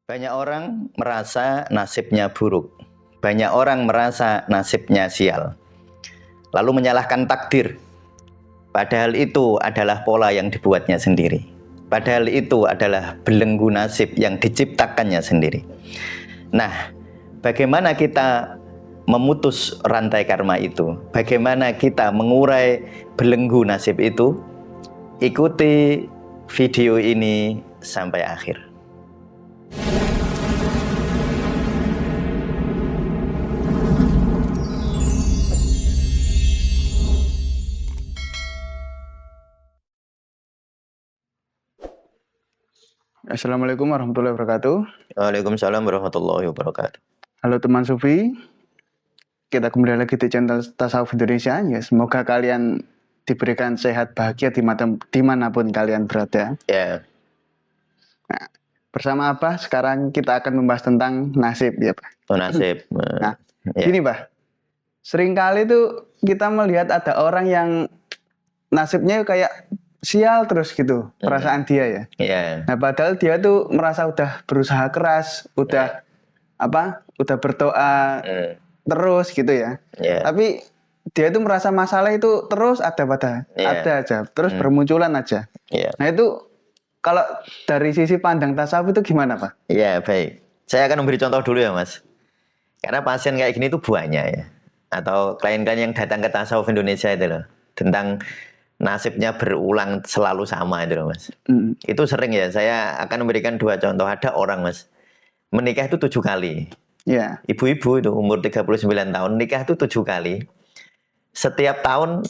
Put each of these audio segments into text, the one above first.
Banyak orang merasa nasibnya buruk. Banyak orang merasa nasibnya sial. Lalu menyalahkan takdir. Padahal itu adalah pola yang dibuatnya sendiri. Padahal itu adalah belenggu nasib yang diciptakannya sendiri. Nah, bagaimana kita memutus rantai karma itu? Bagaimana kita mengurai belenggu nasib itu? Ikuti video ini sampai akhir. Assalamualaikum warahmatullahi wabarakatuh. Waalaikumsalam warahmatullahi wabarakatuh. Halo teman Sufi, kita kembali lagi di channel Tasawuf Indonesia. Ya, semoga kalian diberikan sehat bahagia dimanapun kalian berada. Ya. Nah, bersama Abah sekarang kita akan membahas tentang nasib, ya Pak. Oh, nasib. Nah, ya. gini Pak, seringkali tuh kita melihat ada orang yang nasibnya kayak sial terus gitu, perasaan dia ya. Ya. Nah, padahal dia tuh merasa udah berusaha keras, udah udah berdoa terus gitu ya. Tapi dia itu merasa masalah itu terus ada aja, terus bermunculan aja. Nah, itu kalau dari sisi pandang tasawuf itu gimana, Pak? Iya, baik. Saya akan memberi contoh dulu ya, Mas. Karena pasien kayak gini tuh banyak ya. Atau klien-klien yang datang ke Tasawuf Indonesia itu loh. Tentang nasibnya berulang selalu sama itu loh, Mas. Itu sering ya. Saya akan memberikan dua contoh. Ada orang, Mas, menikah itu 7 kali. Yeah. Ibu-ibu itu umur 39 tahun nikah itu 7 kali. Setiap tahun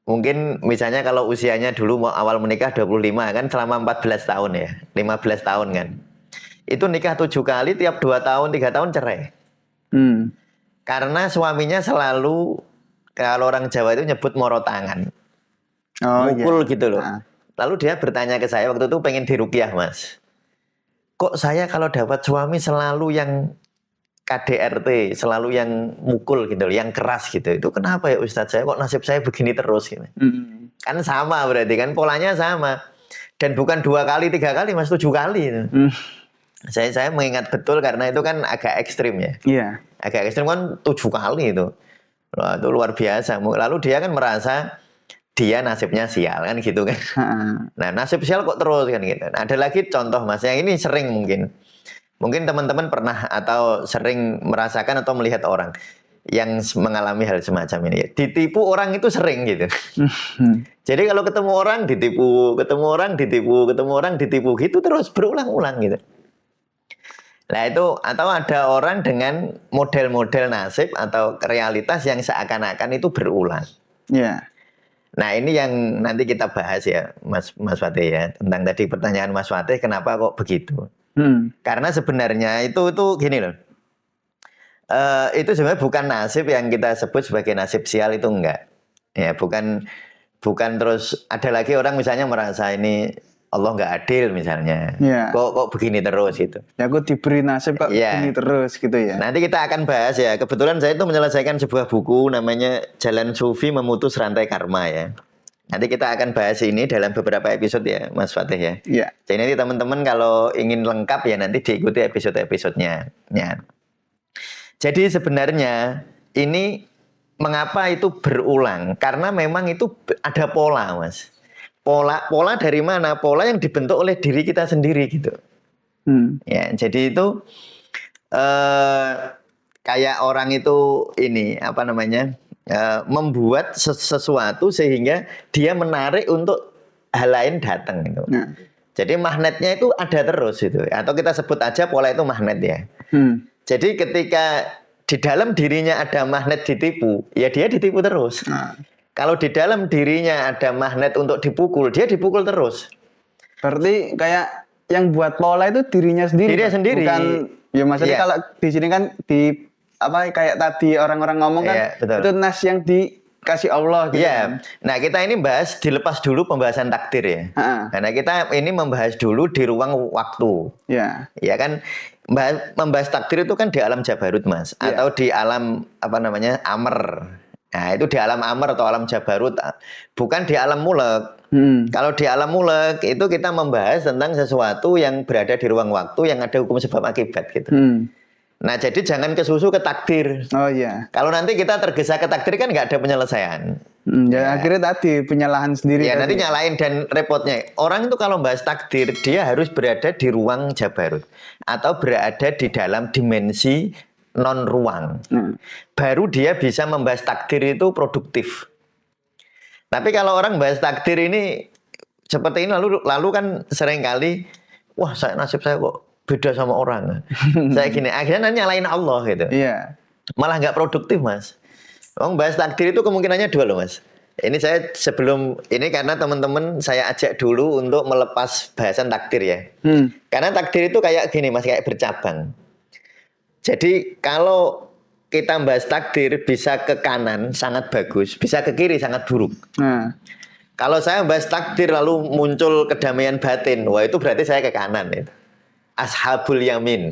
mungkin misalnya kalau usianya dulu mau awal menikah 25 kan selama 14 tahun ya. 15 tahun kan. Itu nikah 7 kali, tiap 2 tahun 3 tahun cerai. Karena suaminya selalu, kalau orang Jawa itu nyebut moro tangan. Mukul gitu loh. Lalu dia bertanya ke saya waktu itu pengen diruqyah, Mas. Kok saya kalau dapat suami selalu yang KDRT, selalu yang mukul gitu loh, yang keras gitu. Itu kenapa ya Ustadz, saya kok nasib saya begini terus gitu. Kan sama berarti kan, polanya sama. Dan bukan 2 kali, 3 kali, Mas, 7 kali itu. Saya mengingat betul karena itu kan agak ekstrim ya. Iya. Agak ekstrim kan 7 kali itu. Wah, itu luar biasa. Lalu dia kan merasa dia nasibnya sial kan gitu kan. Nah, nasib sial kok terus kan gitu. Nah, ada lagi contoh, Mas, yang ini sering mungkin teman-teman pernah atau sering merasakan atau melihat orang yang mengalami hal semacam ini. Ditipu orang itu sering gitu. Jadi kalau ketemu orang ditipu, ketemu orang ditipu, ketemu orang ditipu gitu terus berulang-ulang gitu. Nah itu, atau ada orang dengan model-model nasib atau realitas yang seakan-akan itu berulang. Iya. Nah ini yang nanti kita bahas ya, Mas Fatih ya, tentang tadi pertanyaan Mas Fatih, kenapa kok begitu? Karena sebenarnya itu gini loh, itu sebenarnya bukan nasib yang kita sebut sebagai nasib sial, itu enggak. Ya bukan terus ada lagi orang misalnya merasa ini Allah nggak adil misalnya, kok begini terus gitu. Ya aku diberi nasib kok begini terus gitu ya. Nanti kita akan bahas ya. Kebetulan saya itu menyelesaikan sebuah buku namanya Jalan Sufi Memutus Rantai Karma ya. Nanti kita akan bahas ini dalam beberapa episode ya, Mas Fatih ya. Iya. Jadi nanti teman-teman kalau ingin lengkap ya nanti diikuti episode-episodenya. Ya. Jadi sebenarnya ini mengapa itu berulang? Karena memang itu ada pola, Mas. Pola dari mana? Pola yang dibentuk oleh diri kita sendiri gitu. Ya, jadi itu kayak orang itu ini apa namanya membuat sesuatu sehingga dia menarik untuk hal lain datang gitu. Jadi magnetnya itu ada terus itu. Atau kita sebut aja pola itu magnet ya. Jadi ketika di dalam dirinya ada magnet ditipu, ya dia ditipu terus. Kalau di dalam dirinya ada magnet untuk dipukul, dia dipukul terus. Berarti kayak yang buat pola itu dirinya sendiri. Dirinya sendiri. Bukan, ya maksudnya kalau di sini kan kayak tadi orang-orang ngomong kan, itu nas yang dikasih Allah gitu kan. Nah kita ini bahas, dilepas dulu pembahasan takdir ya. Karena kita ini membahas dulu di ruang waktu. Ya kan, membahas takdir itu kan di alam Jabarut, Mas. Atau di alam apa namanya Amr. Nah itu di alam Amr atau alam Jabarut, bukan di alam Mulek. Kalau di alam mulek itu kita membahas tentang sesuatu yang berada di ruang waktu yang ada hukum sebab akibat gitu. Nah jadi jangan kesusu ke takdir. Oh iya. Kalau nanti kita tergesa ke takdir kan nggak ada penyelesaian. Ya akhirnya tadi penyalahan sendiri. Ya tadi. nanti nyalain dan repotnya. Orang itu kalau bahas takdir dia harus berada di ruang jabarut atau berada di dalam dimensi non ruang. Baru dia bisa membahas takdir itu produktif. Tapi kalau orang bahas takdir ini seperti ini lalu kan sering kali, wah nasib saya kok beda sama orang. Saya gini, akhirnya nyalain Allah gitu. Iya. Malah nggak produktif mas. Orang bahas takdir itu kemungkinannya dua loh mas. Ini saya sebelum ini karena teman-teman saya ajak dulu untuk melepas bahasan takdir ya. Karena takdir itu kayak gini mas, kayak bercabang. Jadi kalau kita bahas takdir bisa ke kanan sangat bagus, bisa ke kiri sangat buruk. Kalau saya bahas takdir lalu muncul kedamaian batin, wah itu berarti saya ke kanan itu. Ashabul yamin.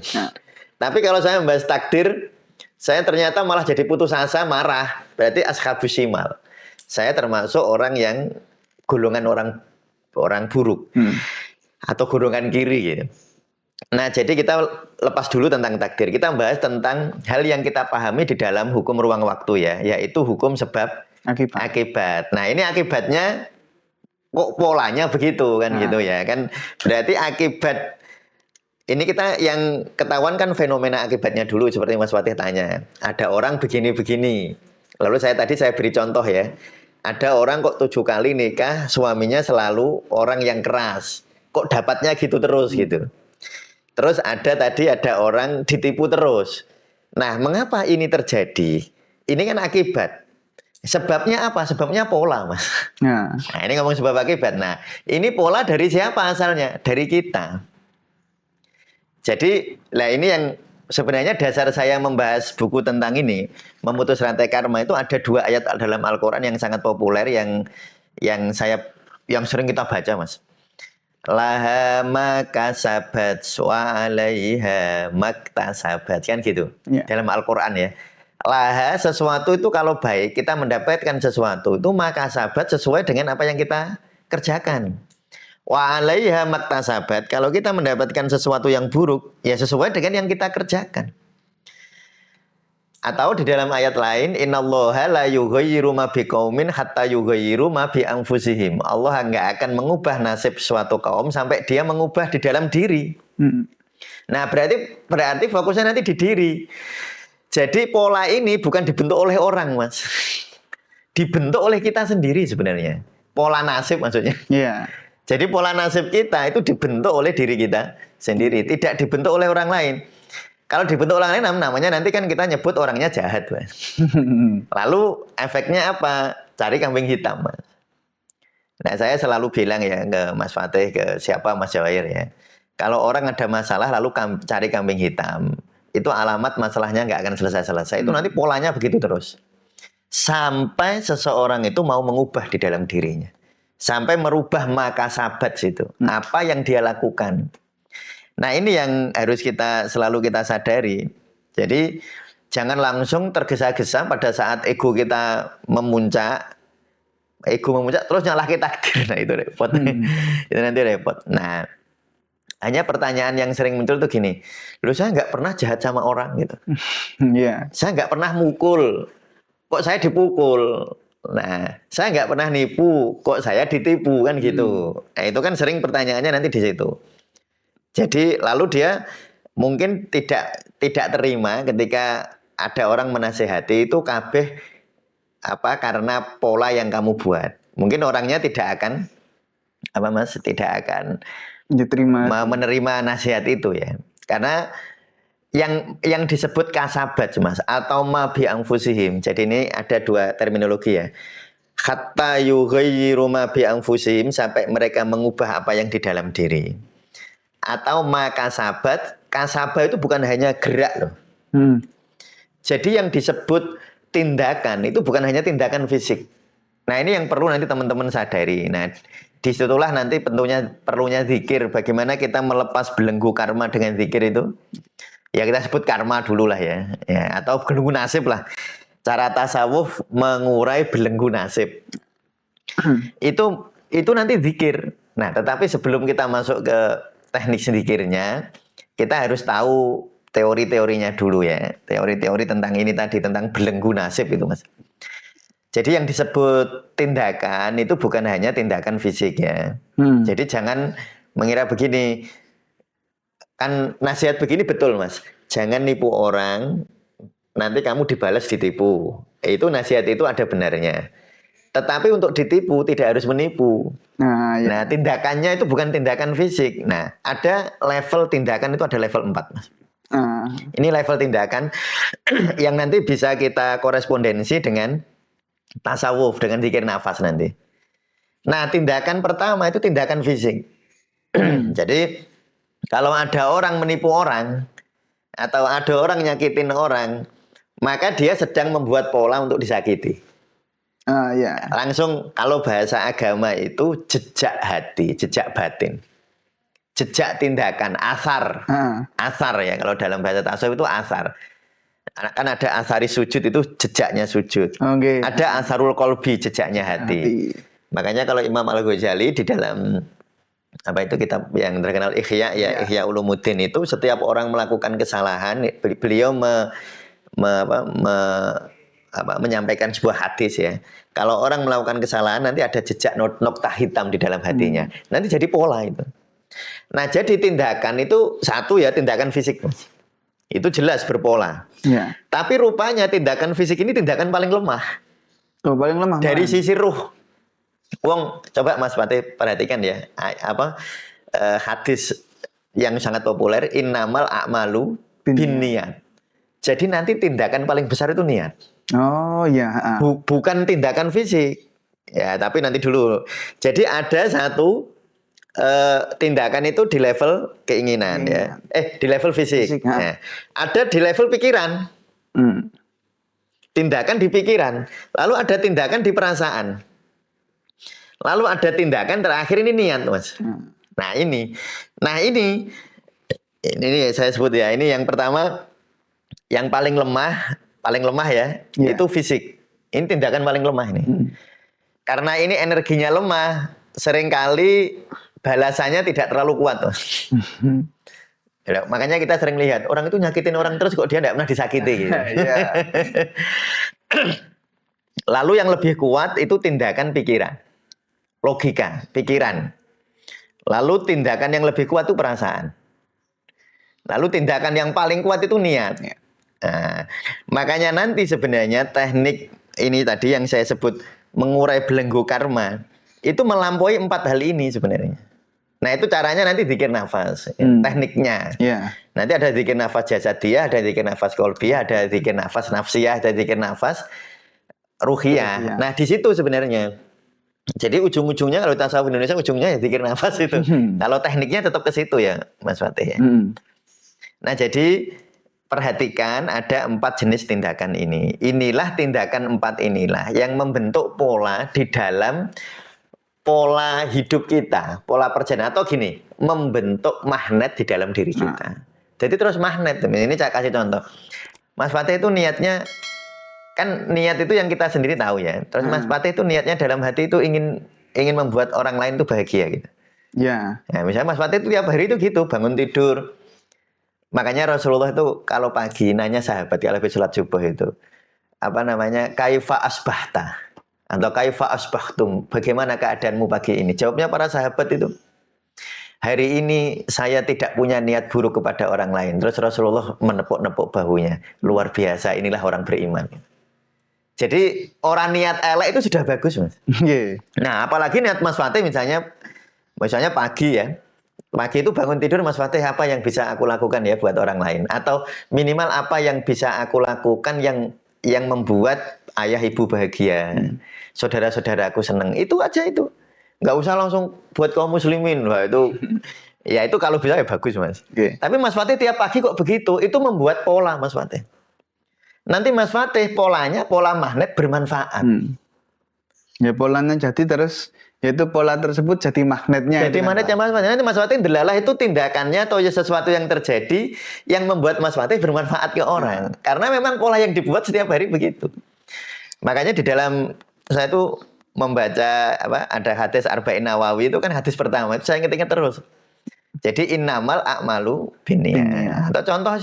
Tapi kalau saya membahas takdir, saya ternyata malah jadi putus asa, marah, berarti ashabus shimal. Saya termasuk orang yang golongan orang buruk atau golongan kiri gitu. Nah, jadi kita lepas dulu tentang takdir. Kita bahas tentang hal yang kita pahami di dalam hukum ruang waktu ya, yaitu hukum sebab akibat. Nah, ini akibatnya kok polanya begitu kan gitu ya. Kan berarti akibat ini kita yang ketahuan kan fenomena akibatnya dulu seperti Mas Fatih tanya. Ada orang begini-begini. Lalu saya beri contoh ya. Ada orang kok 7 kali nikah, suaminya selalu orang yang keras. Kok dapatnya gitu terus gitu. Terus ada orang ditipu terus. Nah, mengapa ini terjadi? Ini kan akibat. Sebabnya apa? Sebabnya pola, Mas. Nah, ini ngomong sebab akibat. Nah, ini pola dari siapa asalnya? Dari kita. Jadi, lah ini yang sebenarnya dasar saya membahas buku tentang ini, memutus rantai karma itu ada 2 ayat dalam Al-Qur'an yang sangat populer yang sering kita baca, Mas. Laha makasabat wa alaiha maktasabat kan gitu dalam Al-Qur'an ya. Laha sesuatu itu kalau baik kita mendapatkan sesuatu itu makasabat sesuai dengan apa yang kita kerjakan. Wa alaiha maktasabat kalau kita mendapatkan sesuatu yang buruk ya sesuai dengan yang kita kerjakan. Atau di dalam ayat lain, innallaha la yughayyiru ma biqaumin hatta yughayyiru ma bi anfusihim. Allah enggak akan mengubah nasib suatu kaum sampai dia mengubah di dalam diri. Nah, berarti fokusnya nanti di diri. Jadi pola ini bukan dibentuk oleh orang, Mas. Dibentuk oleh kita sendiri sebenarnya. Pola nasib maksudnya. Iya. Jadi pola nasib kita itu dibentuk oleh diri kita sendiri, tidak dibentuk oleh orang lain. Kalau dibentuk orang lain namanya nanti kan kita nyebut orangnya jahat, Mas. Lalu efeknya apa? Cari kambing hitam, Mas. Nah, saya selalu bilang ya ke Mas Fatih, ke siapa Mas Jawair ya. Kalau orang ada masalah lalu cari kambing hitam, itu alamat masalahnya nggak akan selesai-selesai. Itu nanti polanya begitu terus. Sampai seseorang itu mau mengubah di dalam dirinya. Sampai merubah makasabat situ. Apa yang dia lakukan. Nah ini yang harus selalu kita sadari. Jadi jangan langsung tergesa-gesa pada saat ego kita memuncak. Ego memuncak terus nyalahin takdir. Nah itu repot. Itu nanti repot. Nah hanya pertanyaan yang sering muncul tuh gini. Loh saya nggak pernah jahat sama orang gitu. Saya nggak pernah mukul. Kok saya dipukul? Nah saya nggak pernah nipu. Kok saya ditipu kan gitu. Nah itu kan sering pertanyaannya nanti di situ. Jadi lalu dia mungkin tidak terima ketika ada orang menasehati itu kabeh karena pola yang kamu buat. Mungkin orangnya tidak akan menerima nasihat itu ya. Karena yang disebut kasabat Mas atau ma bi anfusihim. Jadi ini ada 2 terminologi ya. Hatta yughayyiru ma bi anfusihim sampai mereka mengubah apa yang di dalam diri. Atau makasabat, kasabah itu bukan hanya gerak loh. Jadi yang disebut tindakan itu bukan hanya tindakan fisik. Nah ini yang perlu nanti teman-teman sadari. Nah disitulah nanti perlunya zikir. Bagaimana kita melepas belenggu karma dengan zikir itu? Ya kita sebut karma dulu lah ya. Atau belenggu nasib lah. Cara tasawuf mengurai belenggu nasib. itu nanti zikir. Nah, tetapi sebelum kita masuk ke teknik zikirnya, kita harus tahu teori-teorinya dulu ya. Teori-teori tentang ini tadi, tentang belenggu nasib itu, Mas. Jadi yang disebut tindakan itu bukan hanya tindakan fisik ya. Jadi jangan mengira begini, kan nasihat begini betul, Mas. Jangan nipu orang, nanti kamu dibalas ditipu. Itu nasihat itu ada benarnya. Tetapi untuk ditipu tidak harus menipu. Nah, tindakannya itu bukan tindakan fisik. Nah, ada level tindakan itu ada level 4, Mas. Ini level tindakan yang nanti bisa kita korespondensi dengan tasawuf, dengan zikir nafas nanti. Nah, tindakan pertama itu tindakan fisik. Jadi, kalau ada orang menipu orang, atau ada orang nyakitin orang, maka dia sedang membuat pola untuk disakiti. Langsung kalau bahasa agama itu jejak hati, jejak batin, jejak tindakan, asar, asar ya. Kalau dalam bahasa tasawuf itu asar. Kan ada asari sujud itu jejaknya sujud. Ada asarul kolbi, jejaknya hati. Makanya kalau Imam Al-Ghazali di dalam apa itu kitab yang terkenal Ihya ya, Ihya Ulumuddin itu setiap orang melakukan kesalahan, beliau menyampaikan sebuah hadis ya. Kalau orang melakukan kesalahan nanti ada jejak noktah hitam di dalam hatinya. Nanti jadi pola itu. Nah, jadi tindakan itu satu ya, tindakan fisik. Itu jelas berpola. Tapi rupanya tindakan fisik ini tindakan paling lemah. Paling lemah. Dari sisi ruh. Wong, coba Mas Fatih perhatikan ya. Hadis yang sangat populer, innamal a'malu binniyat. Jadi nanti tindakan paling besar itu niat. Bukan tindakan fisik. Ya, tapi nanti dulu. Jadi ada satu tindakan itu di level keinginan ya. Di level fisik. Ya. Ada di level pikiran. Tindakan di pikiran. Lalu ada tindakan di perasaan. Lalu ada tindakan terakhir ini niat, Mas. Nah, ini saya sebut ya. Ini yang pertama, yang paling lemah ya, itu fisik. Ini tindakan paling lemah ini. Karena ini energinya lemah, seringkali balasannya tidak terlalu kuat, Mas. Makanya kita sering lihat orang itu nyakitin orang terus kok dia tidak pernah disakiti gitu. Lalu yang lebih kuat itu tindakan pikiran, logika, pikiran. Lalu tindakan yang lebih kuat itu perasaan. Lalu tindakan yang paling kuat itu niat. Nah, makanya nanti sebenarnya teknik ini tadi yang saya sebut mengurai belenggu karma itu melampaui 4 hal ini sebenarnya. Nah, itu caranya nanti zikir nafas, tekniknya. Nanti ada zikir nafas jasadiyah, ada zikir nafas kolbiyah, ada zikir nafas nafsiyah, ada zikir nafas ruhiyah. Nah, di situ sebenarnya. Jadi ujung-ujungnya kalau tasawuf Indonesia ujungnya ya zikir nafas itu. Kalau tekniknya tetap ke situ ya, Mas Fatih ya. Nah, jadi perhatikan ada 4 jenis tindakan ini. Inilah tindakan 4 inilah yang membentuk pola di dalam pola hidup kita, pola perjalanan, atau gini, membentuk magnet di dalam diri kita. Jadi terus magnet. Ini saya kasih contoh. Mas Fatih itu niatnya, kan niat itu yang kita sendiri tahu ya. Terus Mas Fatih itu niatnya dalam hati itu ingin membuat orang lain itu bahagia gitu. Nah, misalnya Mas Fatih itu tiap hari itu gitu, bangun tidur. Makanya Rasulullah itu kalau pagi nanya sahabat kalau habis sholat subuh itu, apa namanya, kaifa asbahta atau kaifa asbahtum, bagaimana keadaanmu pagi ini? Jawabnya para sahabat itu, hari ini saya tidak punya niat buruk kepada orang lain. Terus Rasulullah menepuk-nepuk bahunya, luar biasa, inilah orang beriman. Jadi orang niat elek itu sudah bagus, Mas. Nah, apalagi niat Mas Fatih misalnya pagi ya. Pagi itu bangun tidur, Mas Fatih, apa yang bisa aku lakukan ya buat orang lain? Atau minimal apa yang bisa aku lakukan yang membuat ayah ibu bahagia, saudara-saudaraku senang. Itu aja itu. Nggak usah langsung buat kaum muslimin. Wah, itu ya itu kalau bisa ya bagus, Mas. Tapi Mas Fatih tiap pagi kok begitu, itu membuat pola, Mas Fatih. Nanti Mas Fatih polanya pola magnet bermanfaat. Ya polanya jadi terus yaitu pola tersebut jadi magnetnya. Jadi magnetnya Mas Fatih. Nanti Mas Fatih delalah itu tindakannya atau sesuatu yang terjadi yang membuat Mas Fatih bermanfaat ke orang. Karena memang pola yang dibuat setiap hari begitu. Makanya di dalam saya itu membaca ada hadis Arba'in Nawawi itu kan hadis pertama itu saya ingat terus. Jadi innamal a'malu binniyat. Atau contoh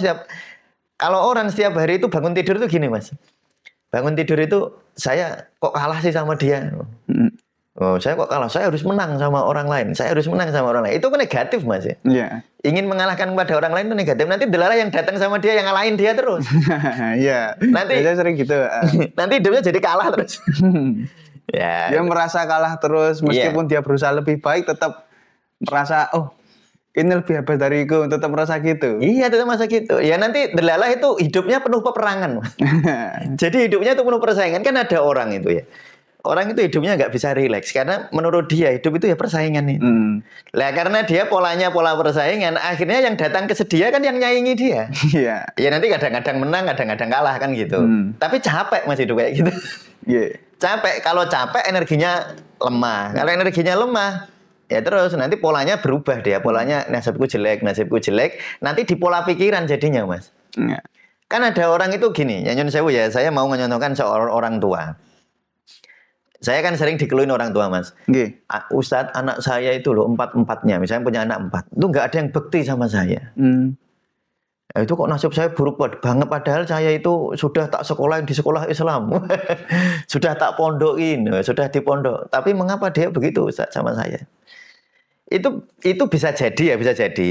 kalau orang setiap hari itu bangun tidur itu gini Mas. Bangun tidur itu saya kok kalah sih sama dia. Oh, saya kok kalah. Saya harus menang sama orang lain. Saya harus menang sama orang lain. Itu kan negatif, Mas ya. Iya. Ingin mengalahkan kepada orang lain itu negatif. Nanti delala yang datang sama dia yang ngalahin dia terus. Iya. Nanti saya sering gitu. Nanti hidupnya jadi kalah terus. Ya. Dia merasa kalah terus meskipun dia berusaha lebih baik tetap merasa ini lebih hebat dariku, tetap merasa gitu. Iya, tetap merasa gitu. Ya nanti delala itu hidupnya penuh peperangan. Jadi hidupnya itu penuh persaingan. Kan ada orang itu ya. Orang itu hidupnya nggak bisa rileks karena menurut dia hidup itu ya persaingan itu. Lah karena dia polanya pola persaingan, akhirnya yang datang ke dia kan yang nyaingi dia. Iya. Ya nanti kadang-kadang menang, kadang-kadang kalah kan gitu. Tapi capek Mas hidup kayak gitu. Iya. Capek. Kalau capek energinya lemah. Kalau energinya lemah, ya terus nanti polanya berubah dia. Polanya nasibku jelek. Nanti di pola pikiran jadinya Mas. Iya. Kan ada orang itu gini, ya nyun sewu ya. Saya mau menyontohkan seorang orang tua. Saya kan sering dikeluhin orang tua Mas. Okay. Ustadz, anak saya itu loh 4-4-nya, misalnya punya anak 4, itu nggak ada yang bekti sama saya. Nah, itu kok nasib saya buruk banget, padahal saya itu sudah tak sekolahin di sekolah Islam, sudah tak pondokin, sudah di pondok. Tapi mengapa dia begitu Ustadz sama saya? Itu bisa jadi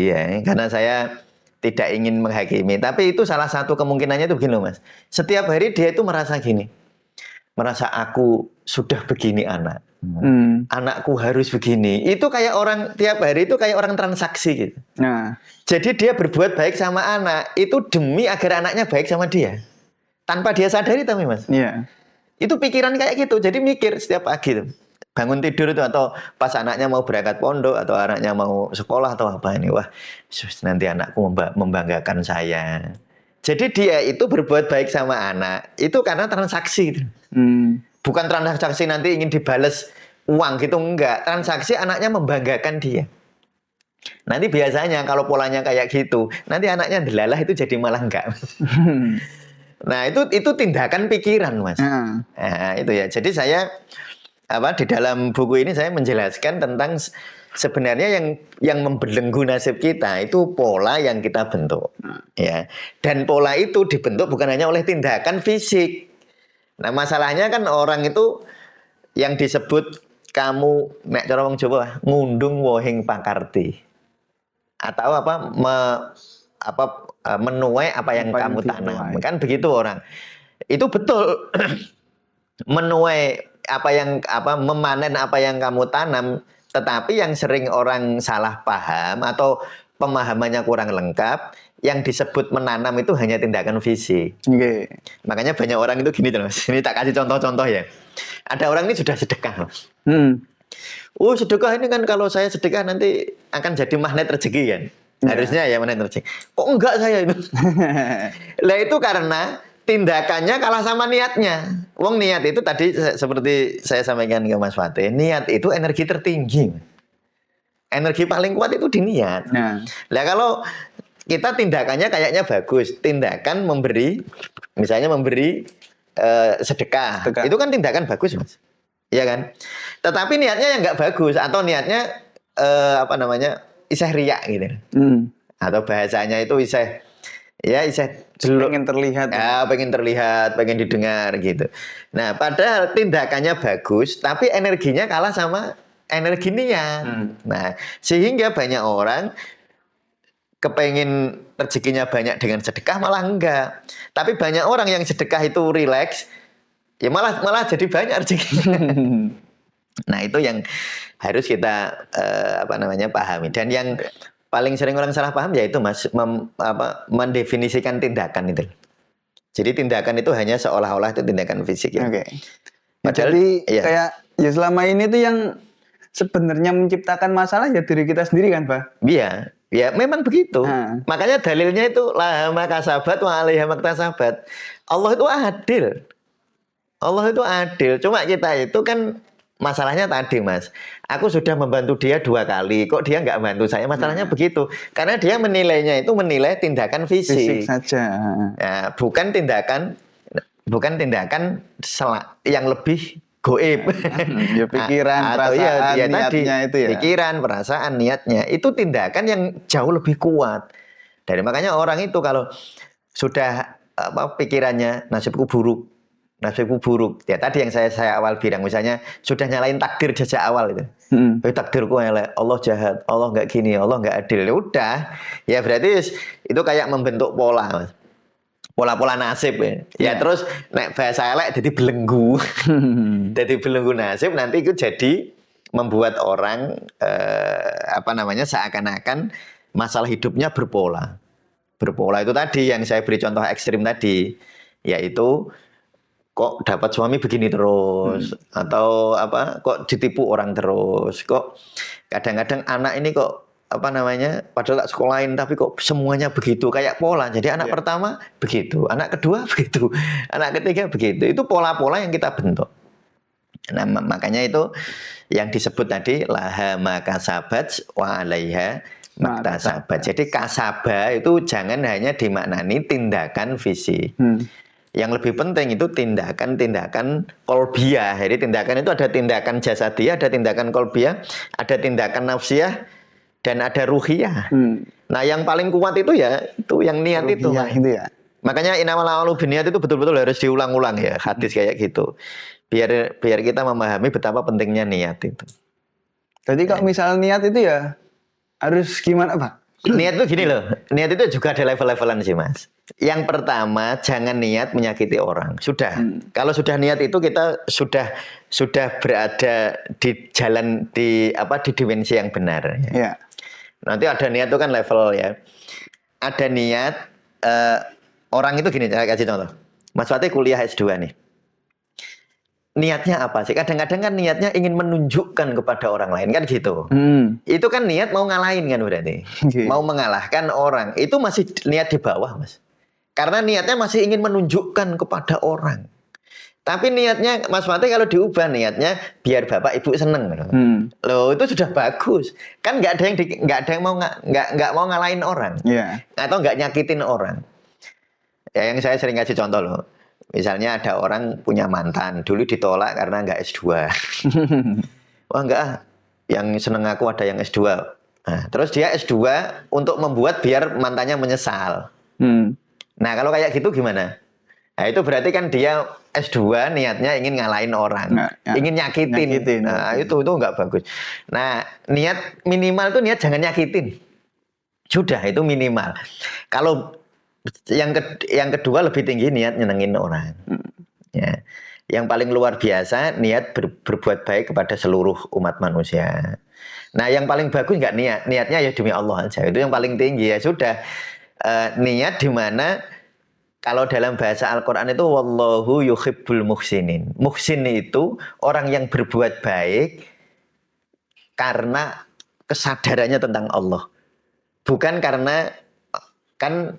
ya, karena saya tidak ingin menghakimi. Tapi itu salah satu kemungkinannya itu begini loh Mas. Setiap hari dia itu merasa gini. Merasa aku sudah begini anakku harus begini. Itu kayak orang tiap hari itu kayak orang transaksi gitu. Nah. Jadi dia berbuat baik sama anak itu demi agar anaknya baik sama dia, tanpa dia sadari tapi Mas. Iya. Itu pikiran kayak gitu. Jadi mikir setiap pagi tuh, bangun tidur itu atau pas anaknya mau berangkat pondok atau anaknya mau sekolah atau apa ini, wah nanti anakku membanggakan saya. Jadi dia itu berbuat baik sama anak itu karena transaksi gitu. Bukan transaksi nanti ingin dibales uang gitu, enggak. Transaksi anaknya membanggakan dia. Nanti biasanya kalau polanya kayak gitu, nanti anaknya delalah itu jadi malah enggak. Nah, itu tindakan pikiran, Mas. Nah, itu ya. Jadi saya di dalam buku ini saya menjelaskan tentang sebenarnya yang membelenggu nasib kita itu pola yang kita bentuk. Ya. Dan pola itu dibentuk bukan hanya oleh tindakan fisik. Nah, masalahnya kan orang itu yang disebut kamu nek cara wong Jawa ngundung wohing pakarti. Atau menuai apa yang kamu tanam. Kan begitu orang. Itu betul. Menuai memanen apa yang kamu tanam, tetapi yang sering orang salah paham atau pemahamannya kurang lengkap, yang disebut menanam itu hanya tindakan fisik. Okay. Makanya banyak orang itu gini terus. Ini tak kasih contoh-contoh ya. Ada orang ini sudah sedekah. Sedekah ini kan kalau saya sedekah nanti akan jadi magnet rezeki kan. Harusnya ya magnet rezeki. Kok enggak saya itu? Lah itu karena tindakannya kalah sama niatnya. Wong niat itu tadi seperti saya sampaikan ke Mas Fatih, niat itu energi tertinggi. Energi paling kuat itu di niat. Lah kalau kita tindakannya kayaknya bagus, tindakan memberi, misalnya memberi sedekah. Itu kan tindakan bagus Mas. Iya kan? Tetapi niatnya yang nggak bagus atau niatnya iseh riak gitu. Atau bahasanya itu iseh pengen terlihat. Ya, pengen terlihat, pengen didengar gitu. Nah, padahal tindakannya bagus, tapi energinya kalah sama energi niat. Nah, sehingga banyak orang kepengen rezekinya banyak dengan sedekah malah enggak. Tapi banyak orang yang sedekah itu rileks, ya malah jadi banyak rezekinya. Nah, itu yang harus kita pahami. Dan yang paling sering orang salah paham yaitu Mas mendefinisikan tindakan itu. Jadi tindakan itu hanya seolah-olah itu tindakan fisik ya. Oke. Jadi kayak ya selama ini tuh yang sebenarnya menciptakan masalah ya diri kita sendiri kan, Pak? Iya. Ya memang begitu. Makanya dalilnya itu laha makasabat wa alaiha maktasabat. Allah itu adil. Allah itu adil. Cuma kita itu kan masalahnya tadi Mas. Aku sudah membantu dia 2 kali. Kok dia nggak bantu saya? Masalahnya begitu. Karena dia menilai tindakan fisik. Fisik saja. Ya, bukan tindakan yang lebih goib. Ya pikiran, Atau perasaan, ya niatnya tadi, itu ya. pikiran, perasaan, niatnya itu tindakan yang jauh lebih kuat. Dari makanya orang itu kalau sudah pikirannya nasibku buruk, ya tadi yang saya awal bilang, misalnya sudah nyalain takdir sejak awal itu. Takdirku elek, Allah jahat, Allah nggak gini, Allah nggak adil. Ya udah, ya berarti itu kayak membentuk pola, Mas. Pola-pola nasib ya. Ya terus nek bahasa elek jadi belenggu. Jadi belenggu nasib nanti itu jadi membuat orang seakan-akan masalah hidupnya berpola. Berpola itu tadi yang saya beri contoh ekstrim tadi, yaitu kok dapat suami begini terus, atau kok ditipu orang terus, kok kadang-kadang anak ini kok padahal tak sekolahin tapi kok semuanya begitu, kayak pola. Jadi anak pertama begitu, anak kedua begitu, anak ketiga begitu. Itu pola-pola yang kita bentuk. Nah, makanya itu yang disebut tadi laha makasabat wa alaiha maktasabat. Jadi kasabah itu jangan hanya dimaknani tindakan fisik. Yang lebih penting itu tindakan-tindakan kolbiah. Jadi tindakan itu ada tindakan jasadiah, ada tindakan kolbiah, ada tindakan nafsiyah, dan ada ruhiyah. Nah, yang paling kuat itu ya itu yang niat ruhiyah itu ya. Makanya innamal a'malu binniyat itu betul-betul harus diulang-ulang ya, hadis kayak gitu. Biar kita memahami betapa pentingnya niat itu. Jadi kalau misal niat itu ya harus gimana, Pak? Niat itu gini loh, niat itu juga ada level-levelan sih, Mas. Yang pertama, jangan niat menyakiti orang. Sudah. Kalau sudah niat itu kita sudah berada di jalan di dimensi yang benar. Ya. Nanti ada niat itu kan level ya. Ada niat orang itu gini, saya kasih contoh. Mas Fatih kuliah S2 nih. Niatnya apa sih? Kadang-kadang kan niatnya ingin menunjukkan kepada orang lain kan gitu. Itu kan niat mau ngalahin kan berarti. Mau mengalahkan orang. Itu masih niat di bawah, Mas. Karena niatnya masih ingin menunjukkan kepada orang. Tapi niatnya Mas Fatih kalau diubah niatnya biar bapak ibu seneng loh itu sudah bagus. Kan nggak ada yang mau mau ngalahin orang. Atau nggak nyakitin orang. Ya yang saya sering kasih contoh loh. Misalnya ada orang punya mantan, dulu ditolak karena nggak S2. Wah enggak, yang seneng aku ada yang S2. Nah, terus dia S2 untuk membuat biar mantannya menyesal. Nah, kalau kayak gitu gimana? Nah, itu berarti kan dia S2 niatnya ingin ngalahin orang, ingin nyakitin. Nah, itu nggak bagus. Nah, niat minimal tuh niat jangan nyakitin. Sudah, itu minimal. Kalau yang kedua lebih tinggi niat nyenengin orang. Ya. Yang paling luar biasa niat berbuat baik kepada seluruh umat manusia. Nah, yang paling bagus nggak niatnya ya demi Allah aja. Itu yang paling tinggi ya sudah. Niat di mana kalau dalam bahasa Al-Qur'an itu wallahu yuhibbul muhsinin. Muhsin itu orang yang berbuat baik karena kesadarannya tentang Allah. Bukan karena kan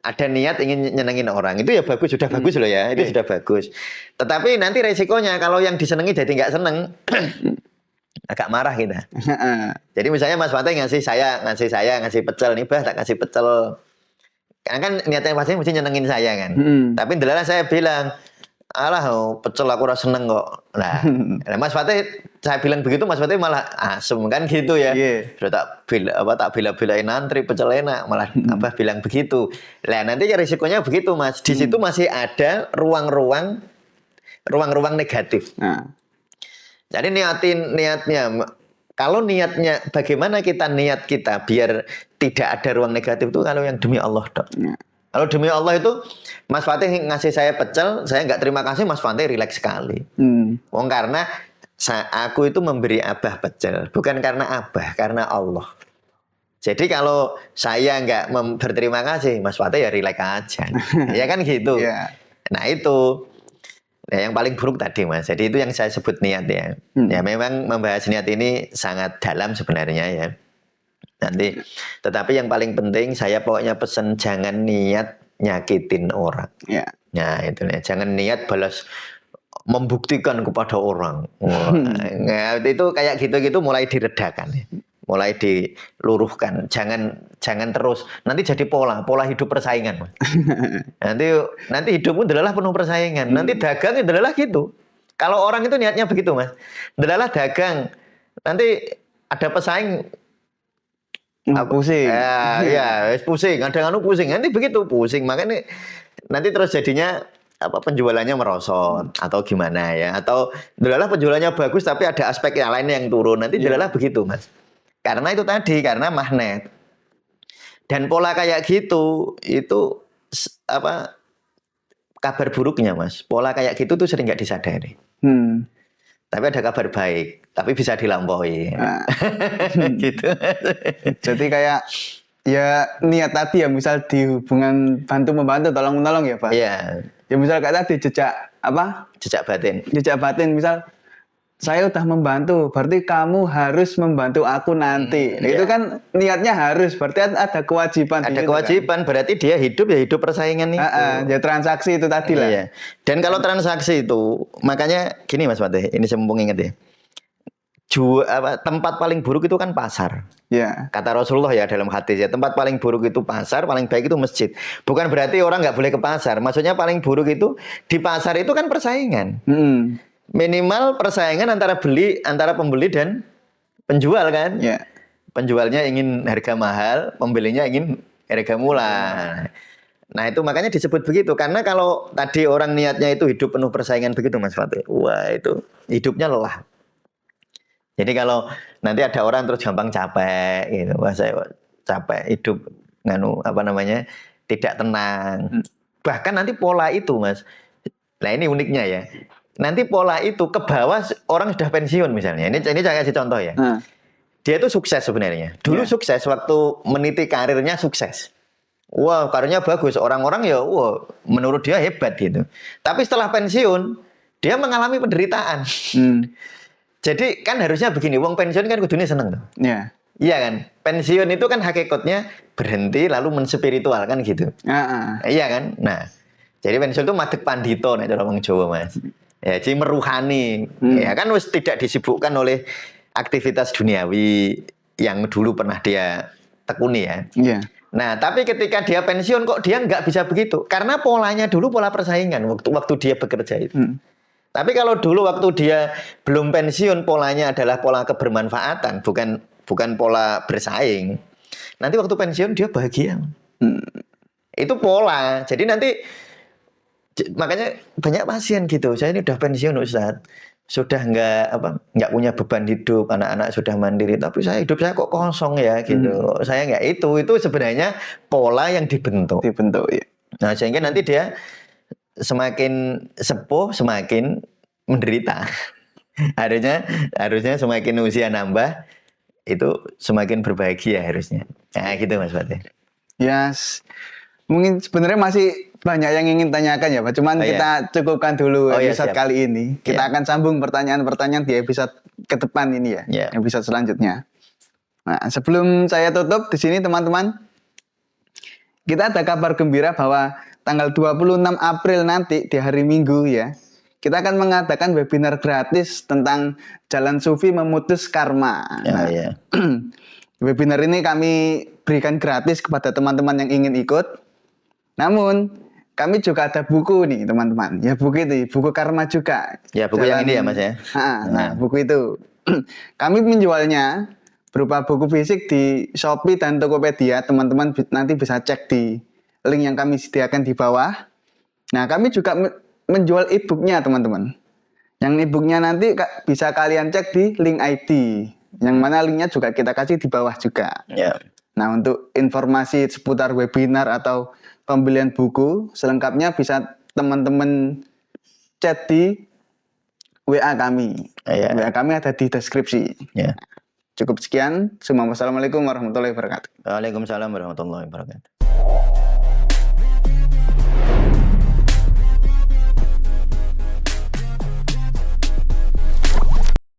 ada niat ingin nyenengin orang, itu ya bagus, sudah bagus loh ya, itu sudah bagus. Tetapi nanti resikonya kalau yang disenengi jadi nggak seneng, agak marah kita. Jadi misalnya Mas Fatih ngasih pecel nih, bah tak kasih pecel. Kan niatnya pasti mesti nyenengin saya kan. Tapi ndelalah saya bilang, alah pecel aku rasa seneng kok. Nah, Mas Fatih saya bilang begitu, Mas Fatih malah asem kan gitu ya. Sudah tak bela-belain antri pecel enak, malah bilang begitu. Lah nanti ya risikonya begitu, Mas. Di situ masih ada ruang-ruang negatif. Jadi niatnya kalau niatnya bagaimana niat kita biar tidak ada ruang negatif itu kalau yang demi Allah dok. Kalau demi Allah itu Mas Fatih ngasih saya pecel, saya nggak terima kasih, Mas Fatih rileks sekali. Karena aku itu memberi Abah pecel, bukan karena Abah, karena Allah. Jadi kalau saya nggak berterima kasih, Mas Fatih ya rileks aja. Ya kan gitu. Nah itu. Nah, yang paling buruk tadi Mas. Jadi itu yang saya sebut niat ya. Ya memang membahas niat ini sangat dalam sebenarnya ya. Nanti, tetapi yang paling penting saya pokoknya pesan jangan niat nyakitin orang. Nah itu ya, jangan niat balas membuktikan kepada orang. Nah, itu kayak gitu-gitu mulai diredakan ya. Mulai diluruhkan. Jangan terus. Nanti jadi pola hidup persaingan. Nanti hidupmu adalah penuh persaingan. Nanti dagang adalah gitu. Kalau orang itu niatnya begitu, Mas. Delalah dagang. Nanti ada pesaing pusing. Ya, pusing. Kadang pusing. Nanti begitu pusing. Makanya nanti terus jadinya penjualannya merosot atau gimana ya? Atau delalah penjualannya bagus tapi ada aspek yang lain yang turun. Nanti delalah begitu, Mas. Karena itu tadi, karena magnet. Dan pola kayak gitu itu kabar buruknya, Mas. Pola kayak gitu tuh sering nggak disadari. Tapi ada kabar baik, tapi bisa dilampaui. Gitu. Jadi kayak ya niat tadi ya, misal di hubungan bantu-membantu, tolong-menolong ya Pak. Iya. Ya misal kayak tadi jejak batin. Jejak batin, misal saya udah membantu, berarti kamu harus membantu aku nanti. Itu kan niatnya harus, berarti ada kewajiban. Ada kewajiban, kan? Berarti dia hidup ya hidup persaingan itu. Ya transaksi itu tadi lah. Iya. Dan kalau transaksi itu, makanya gini Mas Fatih, ini saya mumpung ingat ya. Tempat paling buruk itu kan pasar. Ya. Kata Rasulullah ya dalam hadis ya, tempat paling buruk itu pasar, paling baik itu masjid. Bukan berarti orang nggak boleh ke pasar. Maksudnya paling buruk itu di pasar itu kan persaingan. Minimal persaingan antara pembeli dan penjual kan. Yeah. Penjualnya ingin harga mahal, pembelinya ingin harga murah. Nah itu makanya disebut begitu. Karena kalau tadi orang niatnya itu hidup penuh persaingan begitu Mas Fatih, wah itu hidupnya lelah. Jadi kalau nanti ada orang terus gampang capek gitu, wah saya capek hidup tidak tenang. Bahkan nanti pola itu Mas, nah ini uniknya ya. Nanti pola itu ke bawah orang sudah pensiun misalnya. Ini saya kasih contoh ya. Dia itu sukses sebenarnya. Dulu sukses waktu meniti karirnya sukses. Wah, karirnya bagus. Orang-orang ya menurut dia hebat gitu. Tapi setelah pensiun, dia mengalami penderitaan. Jadi kan harusnya begini, wong pensiun kan kudunya seneng tuh. Iya. Iya kan? Pensiun itu kan hakikatnya berhenti lalu menspiritual kan gitu. Iya kan? Nah, jadi pensiun itu madeg pandito nek cara wong Jawa Mas. Ya, jadi meruhani. Ya kan wis tidak disibukkan oleh aktivitas duniawi yang dulu pernah dia tekuni ya. Iya. Nah, tapi ketika dia pensiun kok dia nggak bisa begitu? Karena polanya dulu pola persaingan waktu dia bekerja itu. Tapi kalau dulu waktu dia belum pensiun polanya adalah pola kebermanfaatan, bukan pola bersaing. Nanti waktu pensiun dia bahagia. Itu pola. Jadi nanti makanya banyak pasien gitu. Saya ini udah pensiun Ustaz. Sudah nggak punya beban hidup, anak-anak sudah mandiri, tapi hidup saya kok kosong ya gitu. Saya nggak itu sebenarnya pola yang dibentuk ya. Nah, sehingga nanti dia semakin sepuh semakin menderita. harusnya semakin usia nambah itu semakin berbahagia harusnya. Nah, gitu Mas Fatih. Yes. Mungkin sebenarnya masih banyak yang ingin tanyakan ya Pak. Cuman kita cukupkan dulu episode kali ini. Kita akan sambung pertanyaan-pertanyaan di episode ke depan ini ya. Episode selanjutnya. Nah, sebelum saya tutup di sini teman-teman, kita ada kabar gembira bahwa tanggal 26 April nanti di hari Minggu ya, kita akan mengadakan webinar gratis tentang Jalan Sufi Memutus Karma. Webinar ini kami berikan gratis kepada teman-teman yang ingin ikut. Namun kami juga ada buku nih teman-teman. Ya buku itu, buku karma juga. Ya buku yang ini ya Mas ya. Nah buku itu kami menjualnya berupa buku fisik di Shopee dan Tokopedia. Teman-teman nanti bisa cek di link yang kami sediakan di bawah. Nah kami juga menjual e-booknya teman-teman. Yang e-booknya nanti bisa kalian cek di link ID. Yang mana linknya juga kita kasih di bawah juga. Nah untuk informasi seputar webinar atau pembelian buku selengkapnya bisa teman-teman chat di WA kami. WA kami ada di deskripsi. Cukup sekian. Wassalamualaikum warahmatullahi wabarakatuh. Waalaikumsalam warahmatullahi wabarakatuh.